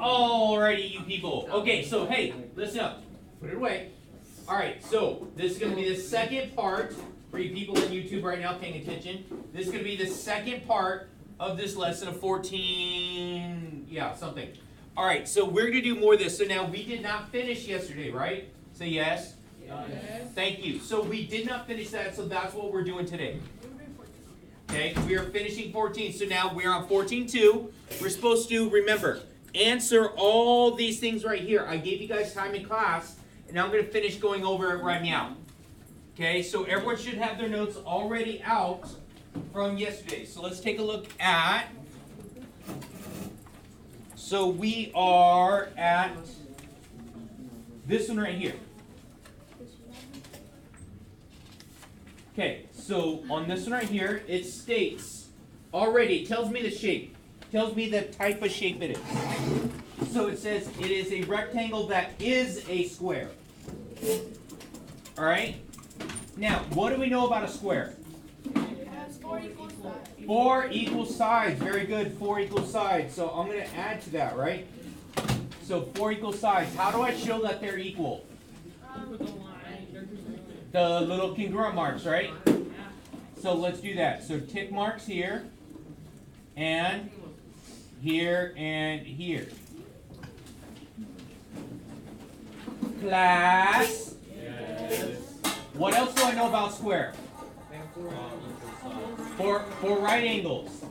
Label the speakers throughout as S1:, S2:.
S1: Alrighty, you people. Okay, so hey, listen up. Put it away. Alright, so this is going to be the second part for you people on YouTube right now paying attention. This is going to be the second part of this lesson of 14, yeah, something. Alright, so we're going to do more of this. So now we did not finish yesterday, right? Say yes. Yes. Thank you. So we did not finish that, so that's what we're doing today. Okay, we are finishing 14. So now we're on 14.2. We're supposed to, remember, answer all these things right here. I gave you guys time in class, and now I'm going to finish going over it right now. Okay, so everyone should have their notes already out from yesterday. So let's take a look at, so we are at this one right here. Okay, so on this one right here, it states already, it tells me the shape, tells me the type of shape it is. So it says it is a rectangle that is a square. Alright? Now, what do we know about a square?
S2: It has 4 equal sides.
S1: 4 equal sides. Very good, 4 equal sides. So I'm going to add to that, right? So 4 equal sides. How do I show that they're equal? The little congruent marks, right? So let's do that. So tick marks here, and here, and here. Class? Yes. What else do I know about square? 4 right angles.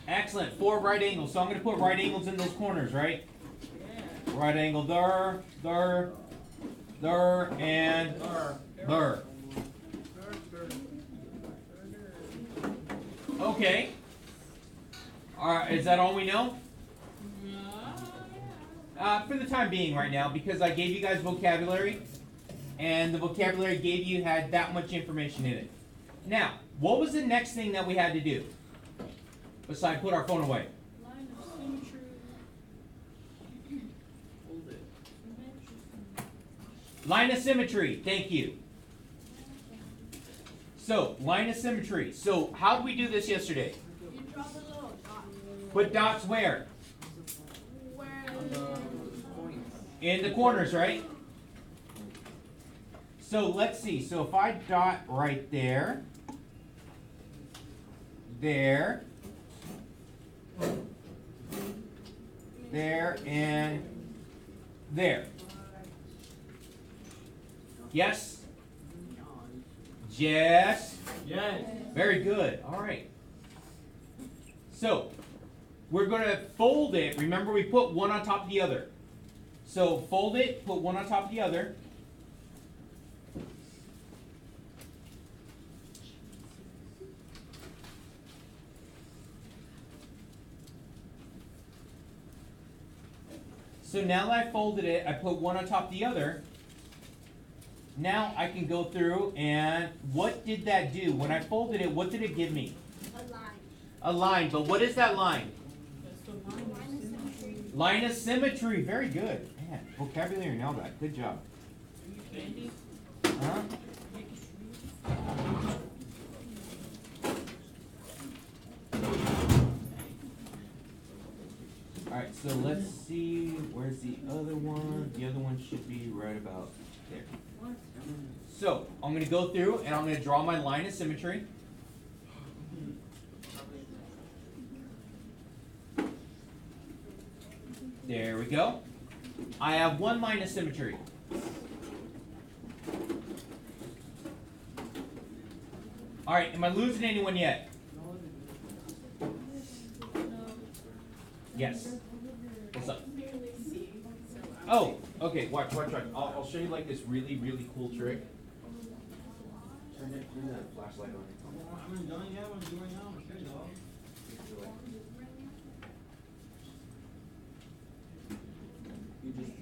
S1: Excellent, 4 right angles. So I'm going to put right angles in those corners, right? Right angle there, and there. Okay. Alright, is that all we know? For the time being right now, because I gave you guys vocabulary, and the vocabulary had that much information in it. Now, what was the next thing that we had to do? Besides put our phone away.
S2: Line of symmetry.
S1: Line of symmetry, thank you. So, line of symmetry. So, how did we do this yesterday?
S2: You draw the little dots.
S1: Put dots where? In the corners, right? So, let's see. So, if I dot right there, there, and there. Yes? Yes?
S3: Yes.
S1: Very good. All right. So, we're going to fold it. Remember, we put one on top of the other. So, fold it, put one on top of the other. So now that I folded it, I put one on top of the other. Now I can go through and what did that do? When I folded it, what did it give me?
S2: A line.
S1: A line, but what is that line?
S2: Line of symmetry.
S1: Line of symmetry, very good. Man, vocabulary now that, good job. Huh? Alright, so let's see, where's the other one? The other one should be right about there. So, I'm going to go through and I'm going to draw my line of symmetry. There we go. I have one line of symmetry. Alright, am I losing anyone yet? Yes. What's up? Oh, okay, watch. I'll show you like this really, really cool trick. Turn that flashlight on.
S3: I'm done yet. I'm doing now. Okay, dog.
S1: You just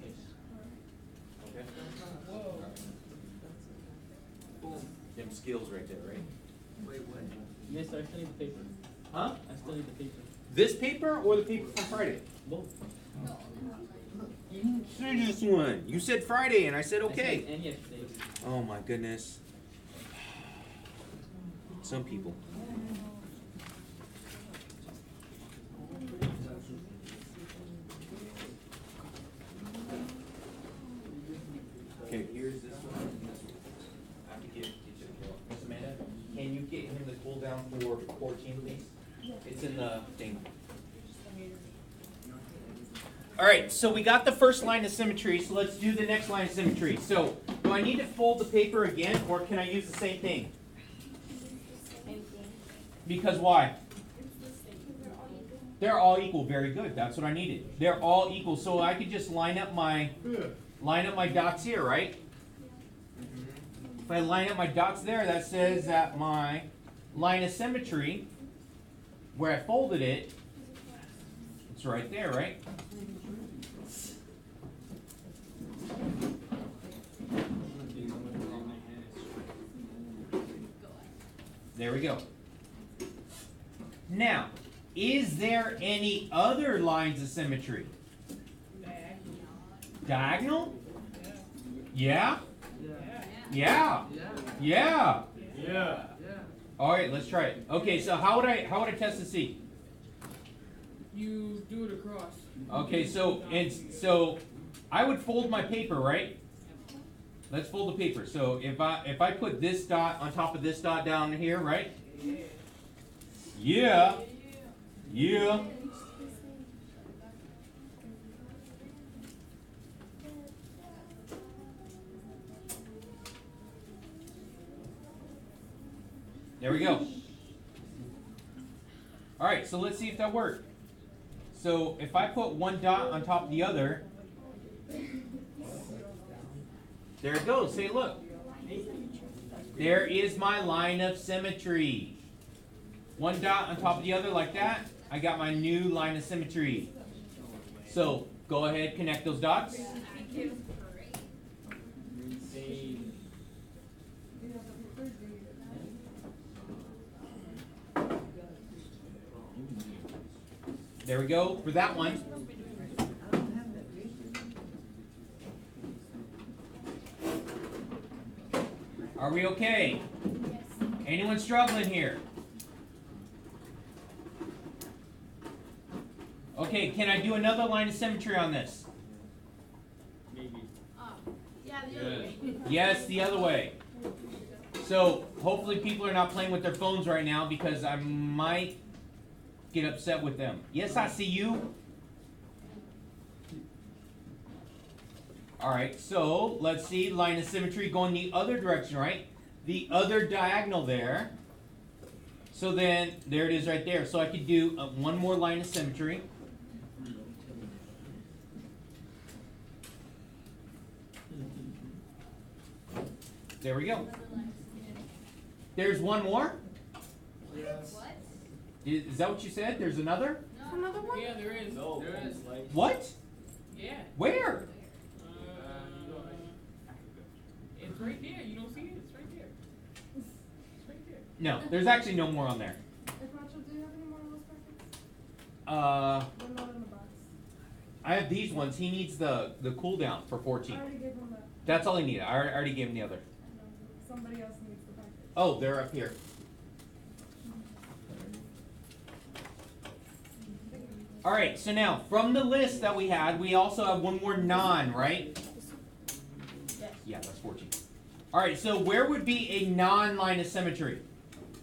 S1: okay. Boom. Them skills right there, right?
S3: Wait, what? Yes, I still need the paper.
S1: Huh?
S3: I still need the paper.
S1: This paper or the paper from Friday?
S3: Both.
S1: You didn't say this one. You said Friday and I said
S3: I
S1: okay.
S3: said, and yesterday.
S1: Oh my goodness. Some people. Okay, here's this one and this one. I have to get you the Miss Amanda, can you get him the cool down for 14, please? It's in the thing. All right, so we got the first line of symmetry, so let's do the next line of symmetry. So, do I need to fold the paper again, or can I use the same thing? Because why? They're all equal. Very good. That's what I needed. They're all equal, so I could just line up my dots here, right? If I line up my dots there, that says that my line of symmetry, where I folded it, it's right there, right? There we go. Now, is there any other lines of symmetry? Diagonal? Yeah? Yeah. Yeah.
S3: Yeah.
S1: All right, let's try it. Okay, so how would I test to see?
S4: You do it across.
S1: Okay, so I would fold my paper, right? Let's fold the paper. So if I put this dot on top of this dot down here, right? Yeah. Yeah. There we go. All right, so let's see if that worked. So if I put one dot on top of the other, there it goes. Say, look. There is my line of symmetry. One dot on top of the other like that. I got my new line of symmetry. So go ahead, connect those dots. There we go for that one. Are we okay? Anyone struggling here? Okay, can I do another line of symmetry on this?
S3: Maybe.
S2: Yeah, the other way.
S1: Yes, the other way. So hopefully people are not playing with their phones right now because I might get upset with them. Yes, I see you. All right, so let's see, line of symmetry going the other direction, right? The other diagonal there. So then, there it is right there. So I could do one more line of symmetry. There we go. There's one more?
S4: Yes.
S1: Is that what you said? There's another?
S2: Another one?
S4: Yeah, there is.
S3: No.
S4: There is.
S1: What?
S4: Yeah.
S1: Where?
S4: It's right there. You don't see it? It's right there. It's right there.
S1: No, there's actually no more on there.
S2: If Nacho, do you have any more of those packets?
S1: Uh,
S2: They're not in the box.
S1: I have these ones. He needs the cooldown for 14.
S2: I already gave him that.
S1: That's all he needed. I already gave him the other.
S2: Somebody else needs the packet.
S1: Oh, they're up here. All right, so now from the list that we had, we also have one more non, right?
S2: Yes.
S1: Yeah, that's 14. All right, so where would be a non-line of symmetry?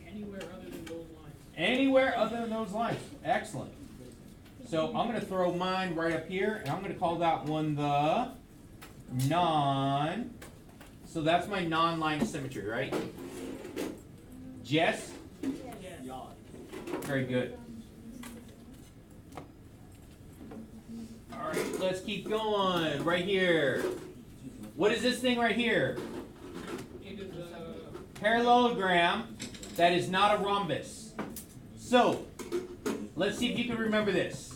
S4: Anywhere other than those lines.
S1: Anywhere other than those lines. Excellent. So I'm going to throw mine right up here, and I'm going to call that one the non. So that's my non-line of symmetry, right? Jess?
S3: Yeah.
S1: Very good. All right, let's keep going. Right here. What is this thing right here?
S4: It is
S1: Parallelogram that is not a rhombus. So, let's see if you can remember this.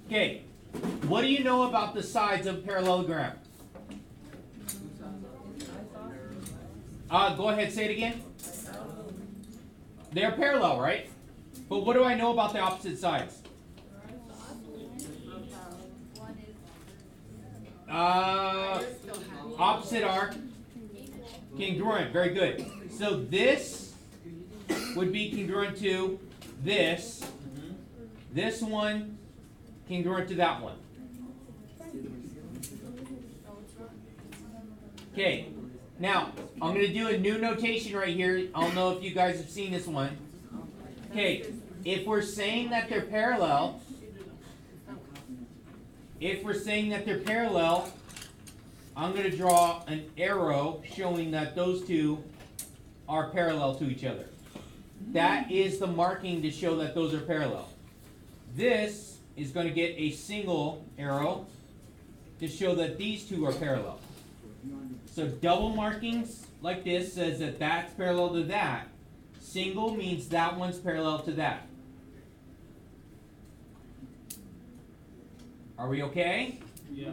S1: Okay, what do you know about the sides of a parallelogram? Go ahead, say it again. They're parallel, right? But what do I know about the opposite sides? Opposite are congruent. Very good. So this would be congruent to this. This one congruent to that one. Okay, now I'm going to do a new notation right here. I don't know if you guys have seen this one. Okay, if we're saying that they're parallel, I'm going to draw an arrow showing that those two are parallel to each other. That is the marking to show that those are parallel. This is going to get a single arrow to show that these two are parallel. So double markings like this says that that's parallel to that. Single means that one's parallel to that. Are we okay?
S3: Yeah.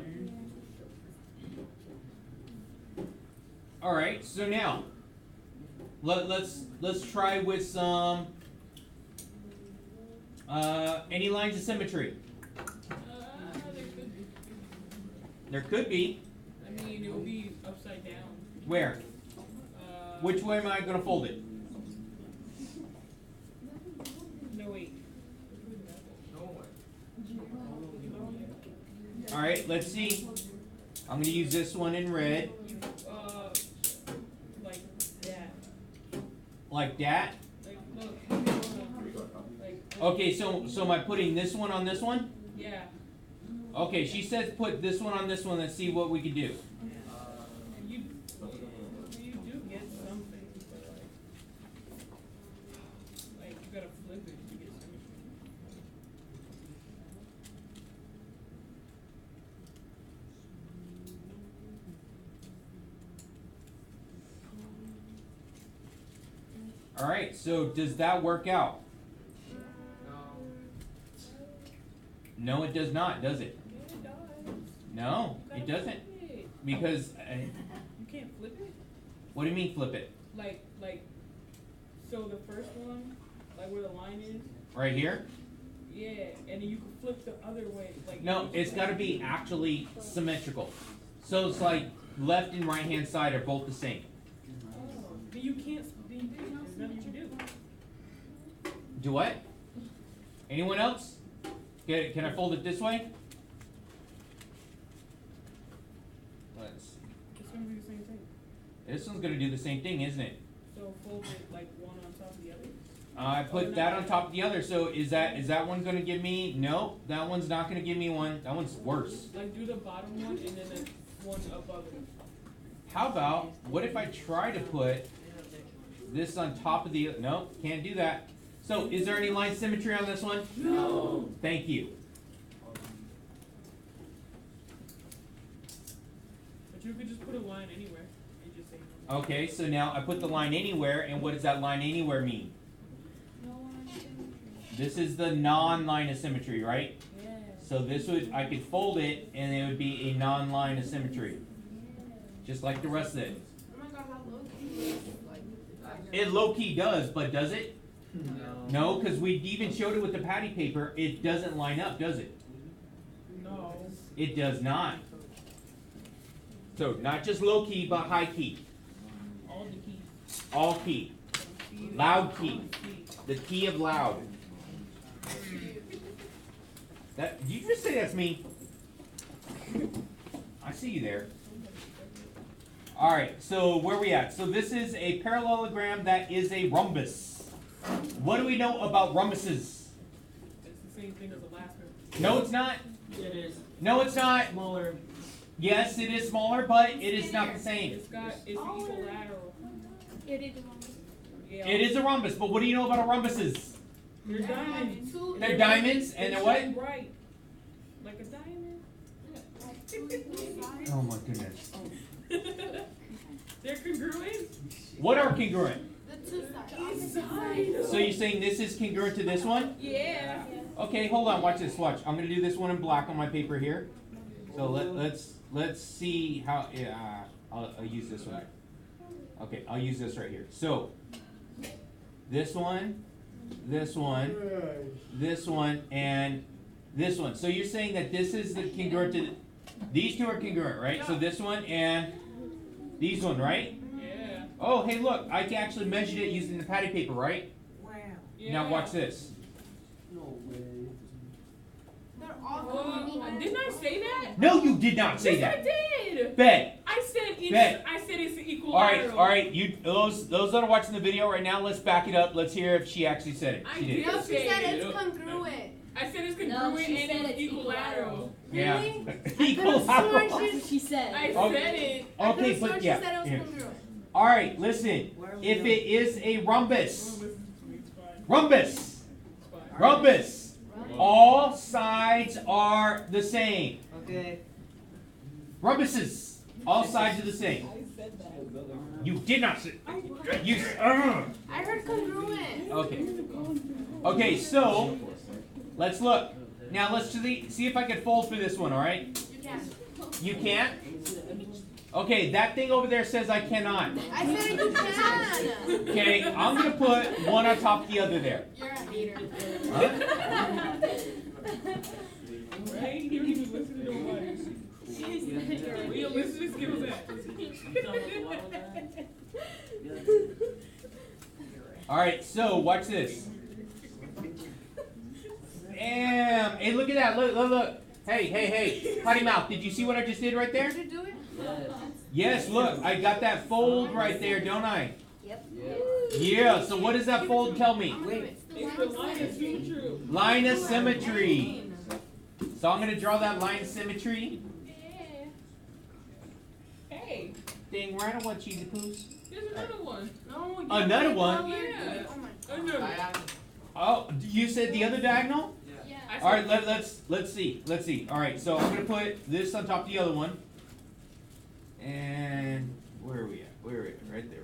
S1: All right. So now let's try with some any lines of symmetry.
S4: There
S1: There
S4: could be.
S1: could be.
S4: I mean, it will be upside down.
S1: Where?
S4: Uh,
S1: Which way am I going to fold it?
S4: No, wait.
S1: All right. Let's see. I'm going to use this one in red.
S4: Like that.
S1: Like that.
S4: Like, look. Like,
S1: Okay. So am I putting this one on this one?
S4: yeah.
S1: Okay. She says put this one on this one. Let's see what we can do.
S4: You do get something, but like you gotta flip it to get symmetry.
S1: All right. So does that work out? No, it does not, does it?
S4: Yeah, it does.
S1: No,
S4: You
S1: it
S4: gotta
S1: doesn't.
S4: flip it.
S1: Because
S4: You can't flip it.
S1: what do you mean flip it?
S4: Like, so the first one, like where the line is,
S1: Right here?
S4: yeah, and then you can flip the other way. Like
S1: No, it's got to be actually symmetrical. So it's like left and right hand side are both the same.
S4: Oh, but you can't. There's nothing you can do.
S1: Do what? Anyone else? Can I fold it this way? Let's see.
S4: It's gonna be the same thing.
S1: This one's going to do the same thing, isn't it?
S4: So fold it like one on top of the other.
S1: I put that on top of the other. So is that one going to give me? No, that one's not going to give me one. That one's worse.
S4: Like do the bottom one and then the one above it.
S1: How about, what if I try to put this on top of the, no, can't do that. So is there any line symmetry on this one?
S4: No.
S1: Thank you.
S4: But you could just put a line anywhere and just say.
S1: Okay, so now I put the line anywhere, and what does that line anywhere mean? This is the non-line of symmetry, right?
S4: Yeah.
S1: So this would, I could fold it, and it would be a non-line of symmetry. Just like the rest of it.
S2: Oh my god, how low key is
S1: It low-key does, but does it? No, because we even showed it with the patty paper. It doesn't line up, does it?
S4: No.
S1: It does not. So not just low-key, but high-key.
S4: All the keys.
S1: All key. Loud key. The key of loud. That, did you just say that's me? I see you there. Alright, so where are we at? So this is a parallelogram that is a rhombus. What do we know about rhombuses?
S4: It's the same thing as the last one.
S1: No, it's not.
S3: It is
S1: No, it's not.
S3: smaller.
S1: Yes, it is smaller, but it is not the same.
S4: It's equilateral.
S2: It is wrong.
S4: Yeah.
S1: It is a rhombus, but what do you know about rhombuses?
S4: They're diamonds.
S1: They're diamonds, and they're what?
S4: Right. Like a diamond.
S1: Oh my goodness.
S4: They're congruent.
S1: What are congruent?
S2: The two sides.
S1: So you're saying this is congruent to this one?
S4: Yeah.
S1: Okay, hold on, watch this, watch. I'm gonna do this one in black on my paper here. So let's see how, yeah, I'll use this one. Okay, I'll use this right here. So, this one, this one, this one, and this one. So you're saying that this is the congruent to, these two are congruent, right? So this one and these one, right?
S4: Yeah.
S1: Oh, hey look, I can actually measure it using the patty paper, right?
S4: Yeah.
S1: Now watch this.
S3: No way.
S2: They're all
S4: Didn't I say that?
S1: No, you did not say
S4: Yes,
S1: that.
S4: I did.
S1: Bet.
S4: I said
S1: Bet.
S4: I equilateral.
S1: All right. You those that are watching the video right now, let's back it up. Let's hear if she actually said it.
S4: I
S1: She did.
S4: did.
S2: No, she said it's congruent.
S4: I said it's
S5: No,
S4: congruent
S5: she
S4: and
S5: said
S4: it's
S5: it's
S4: equilateral.
S1: Yeah.
S2: Really?
S1: Equilateral.
S5: That's what she said.
S4: I
S1: Okay.
S4: said it.
S1: Okay,
S2: She
S1: but yeah.
S2: said it was
S1: yeah.
S2: congruent.
S1: All right. Listen. If it is a rhombus,
S4: It's fine.
S1: rhombus,
S4: It's fine.
S1: rhombus, all sides are the same.
S6: Okay.
S1: Rhombuses, all sides are the same.
S4: I said that.
S1: You did not say. You.
S2: I heard congruent.
S1: Okay. Okay. So let's look. Now let's see if I can fold for this one. All right.
S2: You can.
S1: You can't. Okay. That thing over there says I cannot.
S2: I said you can.
S1: Okay. I'm gonna put one on top of the other there.
S2: You're a hater.
S1: Huh?
S4: Right? You don't even listen to nobody. We don't listen to skills at.
S1: All right. So watch this. Damn. Hey, look at that. Look. Hey. Potty mouth. Did you see what I just did right there?
S2: Did you do it?
S1: Yes. Look. I got that fold right there, don't I?
S5: Yep.
S1: Yeah. So what does that fold tell me?
S2: I'm gonna do it.
S4: It's the line of symmetry.
S1: Line of symmetry. So I'm gonna draw that line of symmetry.
S4: Hey,
S1: Dang, right, I don't want cheesy poos.
S4: there's another one.
S2: No, you
S1: Another
S2: did
S1: one?
S2: color.
S4: Yeah.
S2: Oh my.
S4: Another.
S1: Oh, you said the other diagonal?
S2: Yeah.
S4: I
S1: All right,
S4: said-
S1: let's see. All right, so I'm gonna put this on top of the other one. And where are we at? Right there.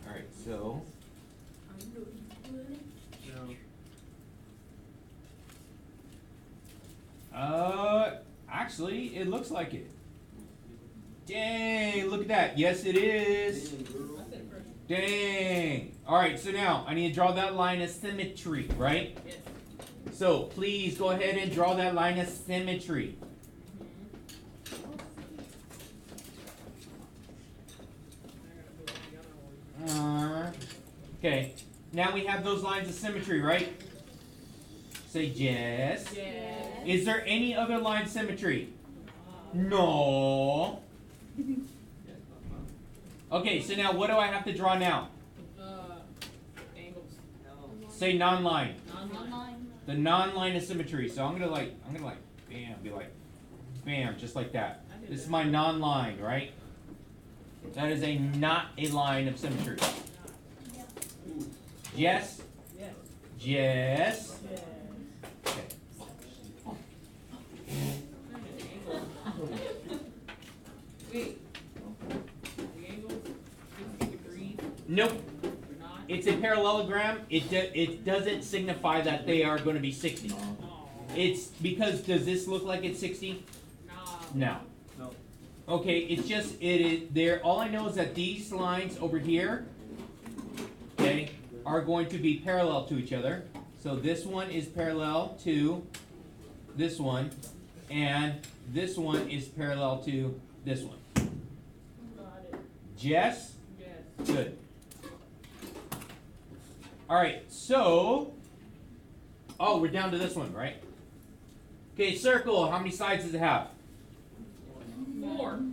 S1: All right, so actually, it looks like it. Dang, look at that. Yes, it is.
S4: I said first.
S1: Dang. All right, so now I need to draw that line of symmetry, right?
S4: Yes.
S1: So please go ahead and draw that line of symmetry. Okay. Now we have those lines of symmetry, right? Say yes.
S4: Yes.
S1: Is there any other line symmetry? No. Okay, so now what do I have to draw now?
S4: Angles.
S1: Say non-line.
S4: Non-line.
S1: The non-line of symmetry. So I'm gonna like, bam, be like, bam, just like that.
S4: I did
S1: This is
S4: that.
S1: my non-line, right? That is not a line of symmetry. Yes?
S4: Yes.
S1: Yes.
S4: Yes.
S1: Okay.
S4: Wait. The angles, 60 degrees,
S1: Nope.
S4: or not?
S1: It's a parallelogram. It doesn't signify that they are going to be 60.
S4: No.
S1: It's because does this look like it's 60? No.
S3: No.
S1: Okay, it's just it is there. All I know is that these lines over here, okay, are going to be parallel to each other. So this one is parallel to this one, and this one is parallel to this one.
S4: Got it.
S1: Yes?
S4: Yes.
S1: Good. Alright, so oh, we're down to this one, right? Okay, circle, how many sides does it have?
S4: 4. No,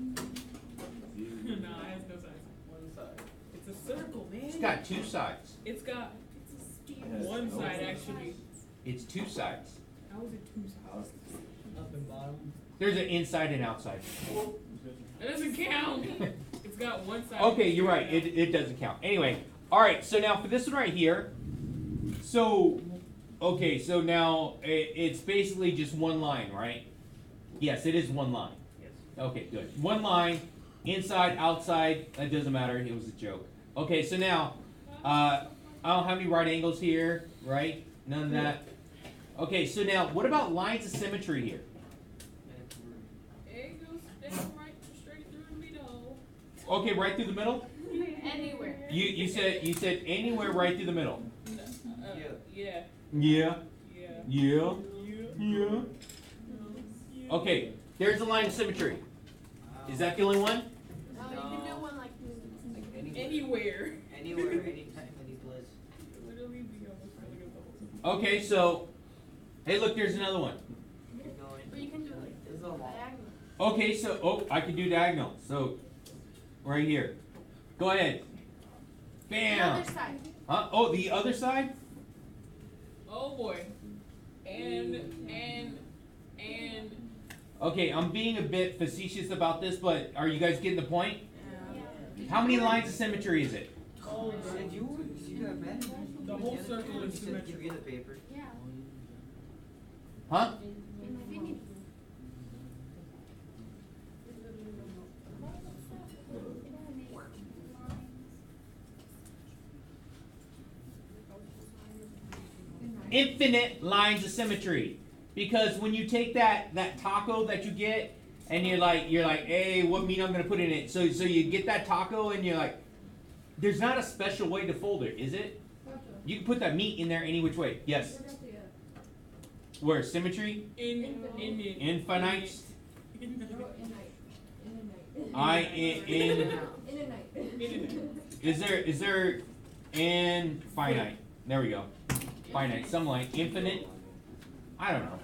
S4: it has no sides. One side. It's a circle, man.
S1: It's got two sides.
S4: It's got one side actually.
S1: It's two sides.
S4: How is it 2 sides?
S3: Up and bottom.
S1: There's an inside and outside.
S4: That doesn't count. It's got one side.
S1: Okay, you're right. It doesn't count. Anyway, all right. So now for this one right here, so okay, so now it's basically just one line, right? Yes, it is one line.
S4: Yes.
S1: Okay, good. One line, inside, outside. That doesn't matter. It was a joke. Okay, so now I don't have any right angles here, right? None of that. Okay, so now what about lines of symmetry here?
S4: Angles down right straight through the middle.
S1: Okay, right through the middle.
S2: Anywhere.
S1: You said anywhere right through the middle.
S4: Yeah.
S1: Yeah.
S4: Yeah.
S1: Yeah.
S4: Yeah.
S1: Yeah. Okay, there's a line of symmetry. Is that the only one?
S2: No, you can do one like this.
S4: Anywhere.
S6: Anywhere, anytime, any place.
S4: Literally be almost filling up the whole.
S1: Okay, so hey, look, there's another one.
S6: Keep going.
S2: Or you can do like
S6: There's a lot.
S2: diagonal.
S1: Okay, so I can do diagonal. So right here. Go ahead.
S2: The
S1: Bam.
S2: other side.
S1: Huh? Oh, the other side?
S4: Oh boy. And.
S1: Okay, I'm being a bit facetious about this, but are you guys getting the point? How many lines of symmetry is it?
S4: Oh,
S6: Did you got mad?
S4: the whole circle is
S6: You
S4: symmetric.
S6: get the paper.
S2: Yeah.
S1: Huh?
S2: Infinity.
S1: Infinite lines of symmetry. Because when you take that taco that you get and you're like, hey, what meat I'm gonna put in it? So you get that taco and you're like, there's not a special way to fold it, is it? You can put that meat in there any which way. Yes. Where? Symmetry? Infinite. Is there infinite? There we go. Finite. Some like infinite. I don't know.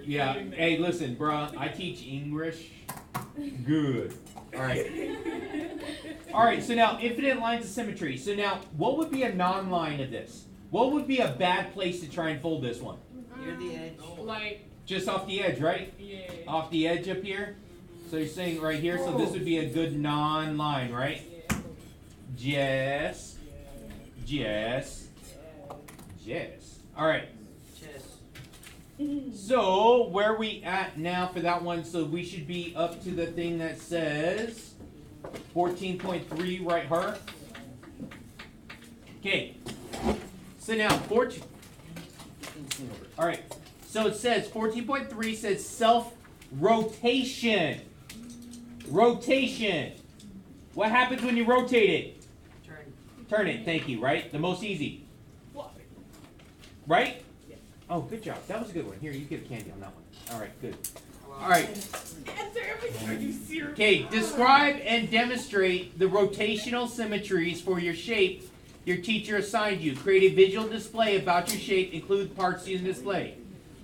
S1: Yeah. Hey, listen, bruh. I teach English. Good. All right. All right. So now, infinite lines of symmetry. So now, what would be a non-line of this? What would be a bad place to try and fold this one?
S6: Near the edge.
S4: Like,
S1: Just off the edge, right?
S4: yeah.
S1: Off the edge up here. So you're saying right here. So this would be a good non-line, right? Yes. Yes. Yes. All right.
S6: Chess.
S1: So where are we at now for that one? So we should be up to the thing that says 14.3, right, her? Okay. So now 14. All right. So it says 14.3 says self-rotation. Rotation. What happens when you rotate it?
S6: Turn.
S1: Turn it. Thank you. Right. The most easy. Right? Oh, good job. That was a good one. Here, you get a candy on that one. All right, good. All right.
S4: Answer everything. Are you serious?
S1: Okay, describe and demonstrate the rotational symmetries for your shape your teacher assigned you. Create a visual display about your shape. Include parts in the display.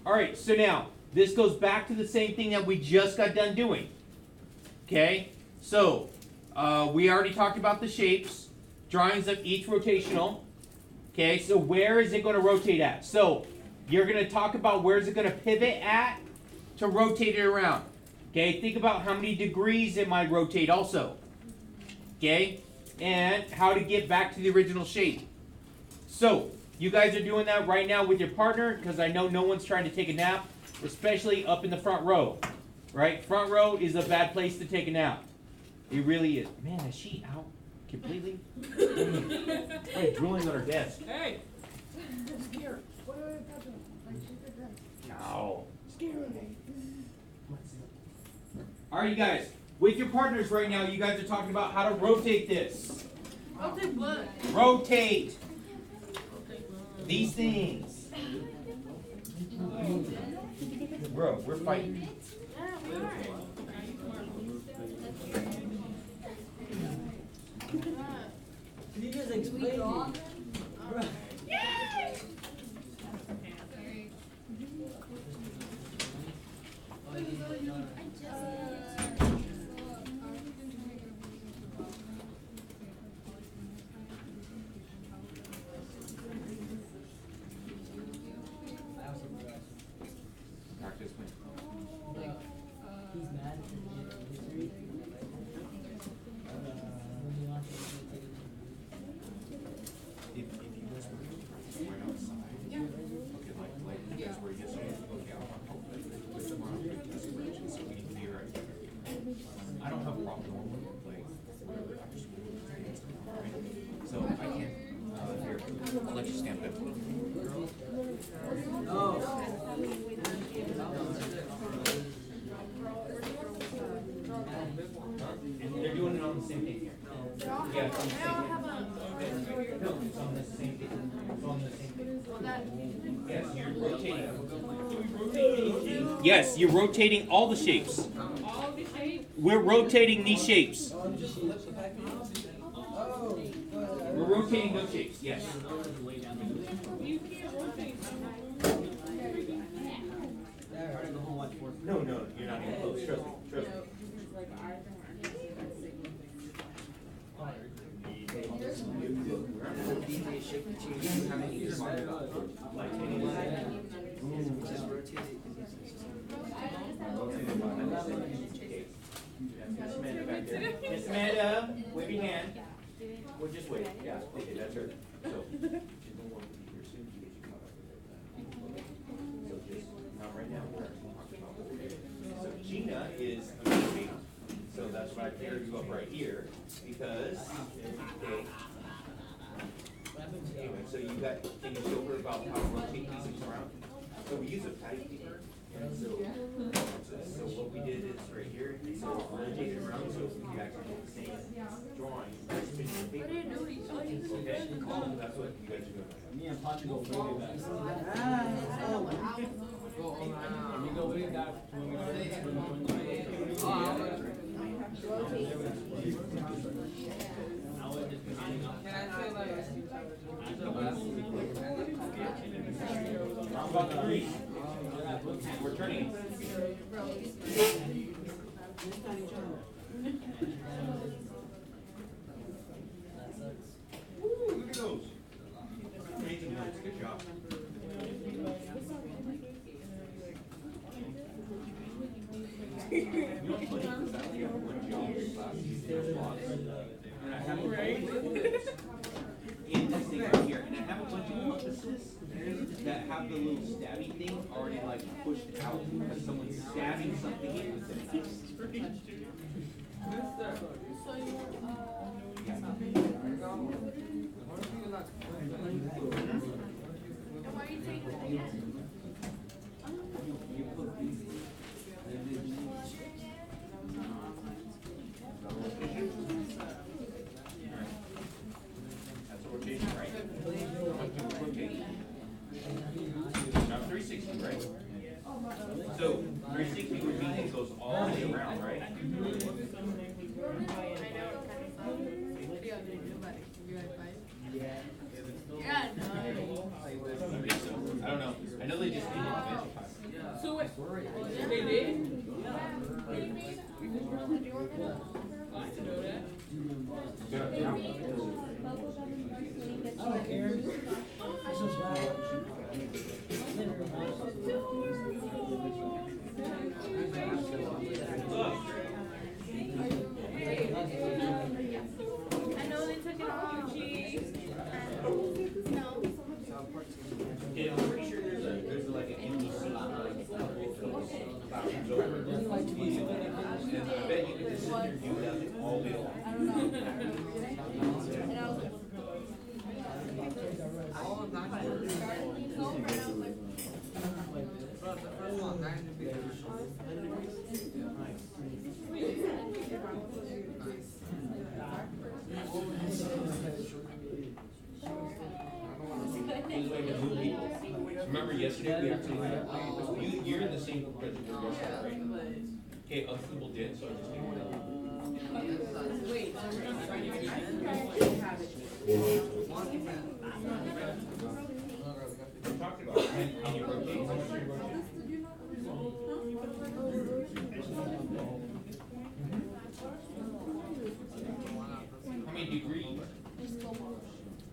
S1: All right, so now, this goes back to the same thing that we just got done doing. Okay? So, we already talked about the shapes. Drawings of each rotational. Okay, so where is it going to rotate at? So, you're going to talk about where is it going to pivot at to rotate it around. Okay, think about how many degrees it might rotate also. Okay, and how to get back to the original shape. So, you guys are doing that right now with your partner because I know no one's trying to take a nap, especially up in the front row. Right? Front row is a bad place to take a nap. It really is. Man, is she out completely? Like drooling on her desk.
S4: Hey.
S1: No. Alright, you guys. With your partners right now, you guys are talking about how to rotate this.
S2: Rotate what?
S1: Rotate these things. Bro, we're fighting.
S2: Yeah, we are.
S6: Can you just explain it?
S1: Practice me.
S6: He's mad.
S1: If you guys were to practice right outside, okay, like you guys were yesterday, okay, I'll help with tomorrow, we can scratch, so we can be right there. I don't have a problem normally, like, whatever, after school, right? So I can't, here, I'll let you stand up. They're doing it on the same thing here. Yeah, it's on the
S2: They
S1: same
S2: all
S1: thing.
S2: have a.
S1: No, it's on the same thing. It's on the same thing.
S2: Well, that.
S1: Yes, you're rotating. Yes, you're rotating all the shapes.
S4: All the shapes.
S1: We're rotating these shapes. We're rotating those shapes, yes.
S4: You can't rotate.
S1: No, you're not even close. Trust me. Trust me. Miss Amanda, wave your hand. We'll just wait. Yeah, okay, that's her. So, not right now. So Gina is amazing. So that's why I paired you up right here because, okay. Anyway, so you got, can you show her about how to rotate these things around? So we use a patty paper. And so what we did is right here, so rotate it around so we actually get the same drawing.
S2: What are you doing?
S1: Okay, that's what you guys are doing.
S6: Me and Patrick go way back. We go way back when we were
S1: Round about 3. We're turning. Woo, look at those. Amazing notes. Good job. In this thing right here, and I have a bunch of compasses that have the little stabby thing already like pushed out because someone's stabbing something in with it.
S2: And why are you taking it?
S1: That's a rotation, right? Now 360, right? So 360 would mean it goes all the way around, right?
S2: Yeah, no.
S1: I don't know. I know they just did it eventually.
S4: So what? They did? I didn't know that.
S6: I don't care. It's just bad.
S2: I know they took it off.
S1: Yeah, I'm pretty sure there's like an empty seat. And I bet you could just sit there and do nothing all day long. Remember yesterday we actually had, you're in the same presentation yesterday, right? Okay, other people did, so I just didn't.
S4: Wait,
S1: We talked about it. Can you rotate? How many degrees?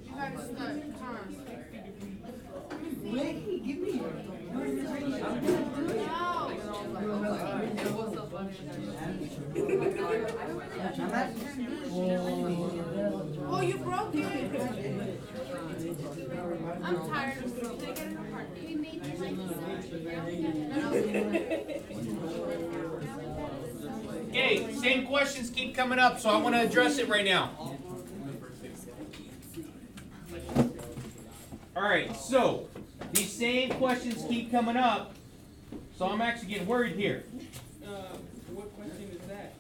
S2: You gotta start.
S6: Ricky, give me your.
S2: Oh, you broke it. I'm tired of taking it apart. We made it
S1: Okay, same questions keep coming up, so I want to address it right now. Alright, so these same questions keep coming up, so I'm actually getting worried here.
S4: what question is that?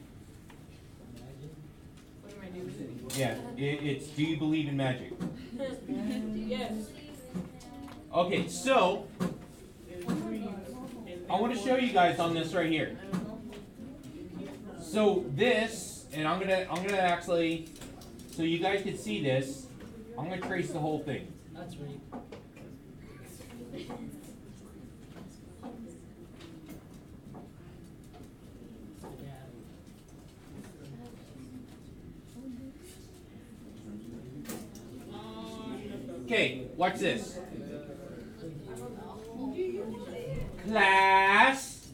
S4: What am I doing?
S1: Yeah, it's do you believe in magic?
S4: Yes.
S1: Okay, so I want to show you guys on this right here. So this, and I'm gonna actually, so you guys can see this, I'm gonna trace the whole thing.
S6: That's right.
S1: Okay, watch this. Class.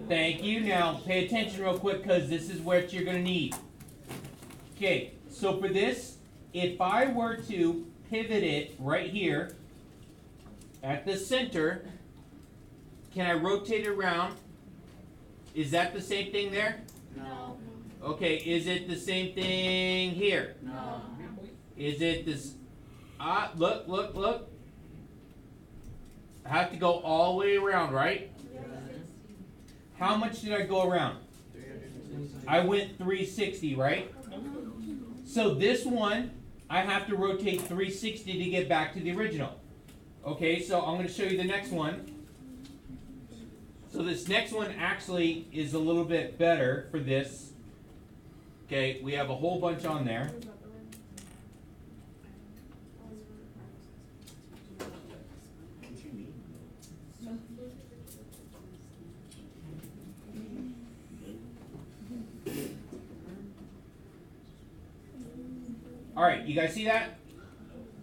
S1: Thank you. Now pay attention real quick because this is what you're going to need. Okay, so for this, if I were to pivot it right here at the center, can I rotate it around? Is that the same thing there?
S2: No.
S1: Okay, is it the same thing here?
S2: No.
S1: Is it this? Look. I have to go all the way around, right? How much did I go around? I went 360, right? So this one, I have to rotate 360 to get back to the original. Okay, so I'm going to show you the next one. So this next one actually is a little bit better for this. Okay, we have a whole bunch on there. All right, you guys see that?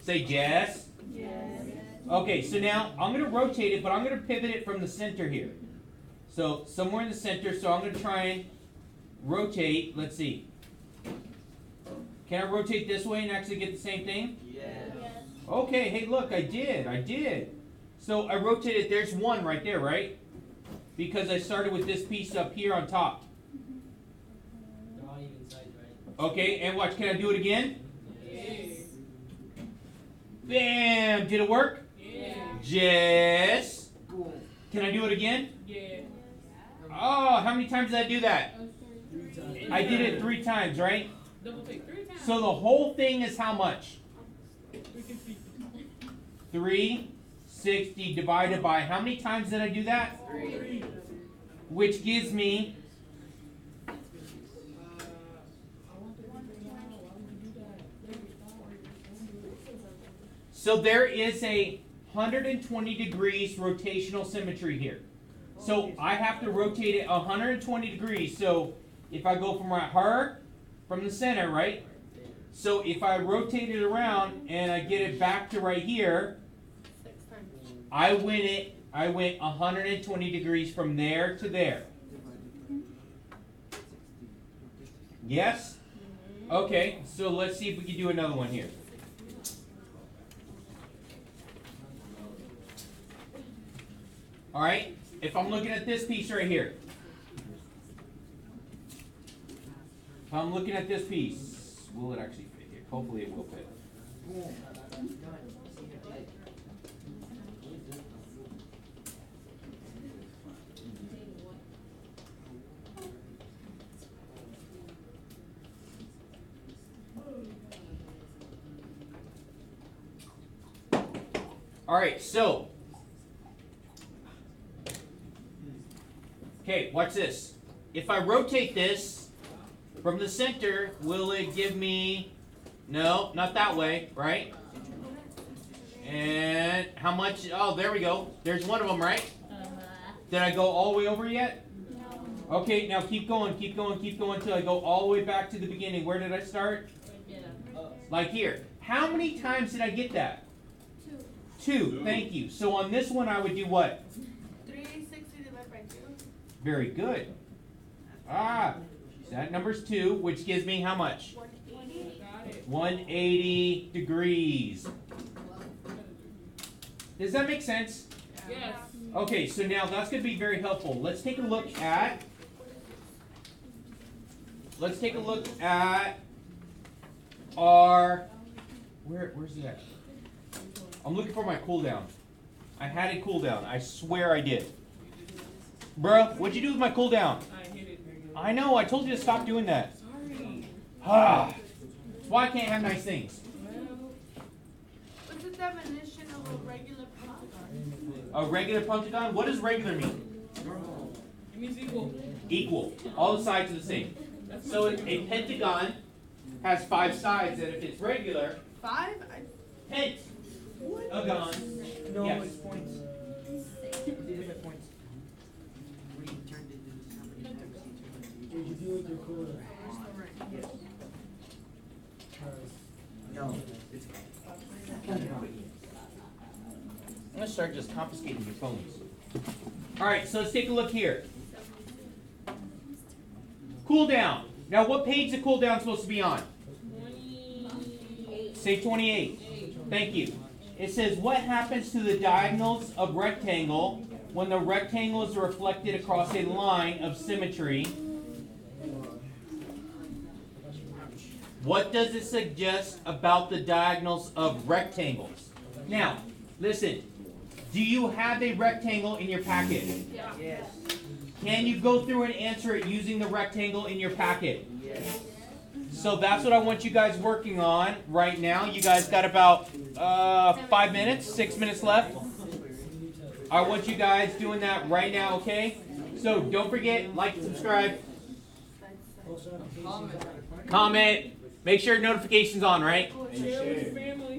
S1: Say yes.
S2: Yes.
S1: Okay, so now I'm going to rotate it, but I'm going to pivot it from the center here. So somewhere in the center, so I'm going to try and rotate. Let's see. Can I rotate this way and actually get the same thing?
S6: Yes.
S1: Okay, hey look, I did. So I rotated, there's one right there, right? Because I started with this piece up here on top.
S6: They're all even sides, right?
S1: Okay, and watch, can I do it again?
S4: Yes.
S1: Bam! Did it work?
S4: Yeah.
S1: Yes.
S6: Cool.
S1: Can I do it again?
S4: Yeah.
S1: Oh, how many times did I do that?
S6: 3 times.
S1: I did it 3 times, right?
S4: Double take 3 times.
S1: So the whole thing is how much?
S4: 360.
S1: 360 divided by, how many times did I do that?
S6: 3.
S1: Which gives me, so there is a 120 degrees rotational symmetry here. So I have to rotate it 120 degrees. So if I go from from the center, right? So if I rotate it around and I get it back to right here,
S2: 6 times.
S1: I went 120 degrees from there to there. Yes? Okay, so let's see if we can do another one here. Alright, if I'm looking at this piece right here. If I'm looking at this piece, will it actually fit here? Hopefully it will fit. Alright, so. Okay, watch this. If I rotate this from the center, will it give me, no, not that way, right? And how much, oh, there we go. There's one of them, right? Did I go all the way over yet?
S2: No.
S1: Okay, now keep going until I go all the way back to the beginning. Where did I start? Like here. How many times did I get that? 2, thank you. So on this one I would do what?
S2: 360 divided by 2.
S1: Very good. That number's 2, which gives me how much?
S2: 180.
S4: Got it.
S1: 180 degrees. Does that make sense?
S4: Yes.
S1: Okay, so now that's going to be very helpful. Let's take a look at our, where's it at? I'm looking for my cooldown. I had a cooldown. I swear I did. Bruh, what'd you do with my cooldown?
S4: I hit it.
S1: I know, I told you to stop doing that.
S4: Sorry.
S1: That's why I can't have nice things.
S2: What's the definition of a regular pentagon?
S1: A regular pentagon? What does regular mean?
S4: It means equal.
S1: Equal. All the sides are the same.
S4: That's
S1: So
S4: my
S1: a pentagon has 5 sides, and if it's regular,
S2: 5?
S1: pentagon.
S6: No,
S1: Yes.
S6: it's points. These are points. Did you do with your cooler?
S2: Right.
S6: No, it's
S1: start just confiscating your phones. All right, so let's take a look here. Cool down. Now, what page is the cool down supposed to be on?
S4: 28.
S1: Say 28. Thank you. It says, what happens to the diagonals of rectangle when the rectangle is reflected across a line of symmetry? What does it suggest about the diagonals of rectangles? Now, listen. Do you have a rectangle in your packet?
S6: Yes.
S1: Can you go through and answer it using the rectangle in your packet?
S6: Yes.
S1: So that's what I want you guys working on right now. You guys got about 5 minutes, 6 minutes left. I want you guys doing that right now, okay? So don't forget, like and subscribe. Comment. Make sure notifications on, right?
S4: Share with your family.